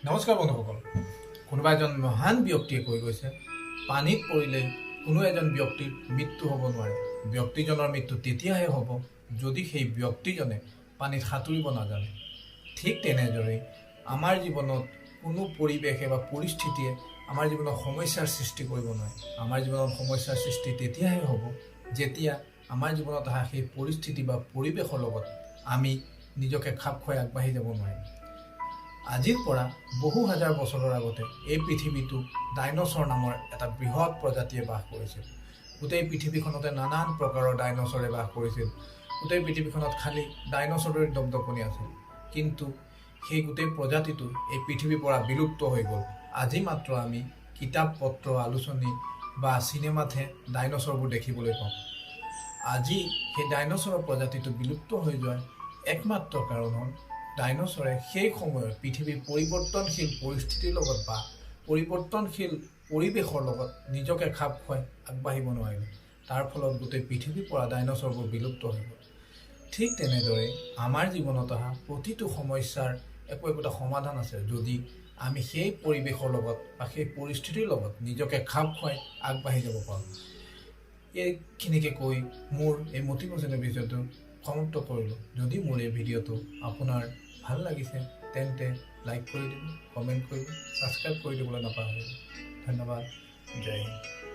নমস্কাৰ বন্ধুসকল। কোনোবা এজন মহান ব্যক্তিয়ে কৈ গৈছে, পানীত পৰিলে কোনো এজন ব্যক্তিৰ মৃত্যু হ'ব নোৱাৰে। ব্যক্তিজনৰ মৃত্যু তেতিয়াহে হ'ব যদি সেই ব্যক্তিজনে পানীত সাঁতুৰিব নাজানে। ঠিক তেনেদৰে আমাৰ জীৱনত কোনো পৰিৱেশে বা পৰিস্থিতিয়ে আমাৰ জীৱনত সমস্যাৰ সৃষ্টি কৰিব নোৱাৰে। আমাৰ জীৱনত সমস্যাৰ সৃষ্টি তেতিয়াহে হ'ব যেতিয়া আমাৰ জীৱনত অহা সেই পৰিস্থিতি বা পৰিৱেশৰ লগত আমি নিজকে খাপ খুৱাই আগবাঢ়ি যাব নোৱাৰিম। আজিৰ পৰা বহু হাজাৰ বছৰৰ আগতে এই পৃথিৱীটো ডাইনছৰ নামৰ এটা বৃহৎ প্ৰজাতিয়ে বাস কৰিছিল। গোটেই পৃথিৱীখনতে নানান প্ৰকাৰৰ ডাইনছৰে বাস কৰিছিল। গোটেই পৃথিৱীখনত খালি ডাইনছৰৰে দপদপনি আছিল। কিন্তু সেই গোটেই প্ৰজাতিটো এই পৃথিৱীৰ পৰা বিলুপ্ত হৈ গ'ল। আজি মাত্ৰ আমি কিতাপ পত্ৰ আলোচনী বা চিনেমাতহে ডাইনছৰবোৰ দেখিবলৈ পাওঁ। আজি সেই ডাইনছৰৰ প্ৰজাতিটো বিলুপ্ত হৈ যোৱাৰ একমাত্ৰ কাৰণ হ'ল ডাইনছৰে সেই সময়ত পৃথিৱীৰ পৰিৱৰ্তনশীল পৰিস্থিতিৰ লগত বা পৰিৱৰ্তনশীল পৰিৱেশৰ লগত নিজকে খাপ খুৱাই আগবাঢ়িব নোৱাৰিলে। তাৰ ফলত গোটেই পৃথিৱীৰ পৰা ডাইনছৰবোৰ বিলুপ্ত হৈ গ'ল। ঠিক তেনেদৰে আমাৰ জীৱনত অহা প্ৰতিটো সমস্যাৰ একোটা সমাধান আছে যদি আমি সেই পৰিৱেশৰ লগত বা সেই পৰিস্থিতিৰ লগত নিজকে খাপ খুৱাই আগবাঢ়ি যাব পাৰোঁ। এইখিনিকে কৈ মোৰ এই মটিভেশ্যনেল ভিডিঅ'টো সমাপ্ত কৰিলোঁ। যদি মোৰ এই ভিডিঅ'টো আপোনাৰ ভাল লাগিছে তেন্তে লাইক কৰি দিব, কমেণ্ট কৰিব, ছাবস্ক্ৰাইব কৰি দিবলৈ নাপাহৰিব। ধন্যবাদ। জয় হিন্দ।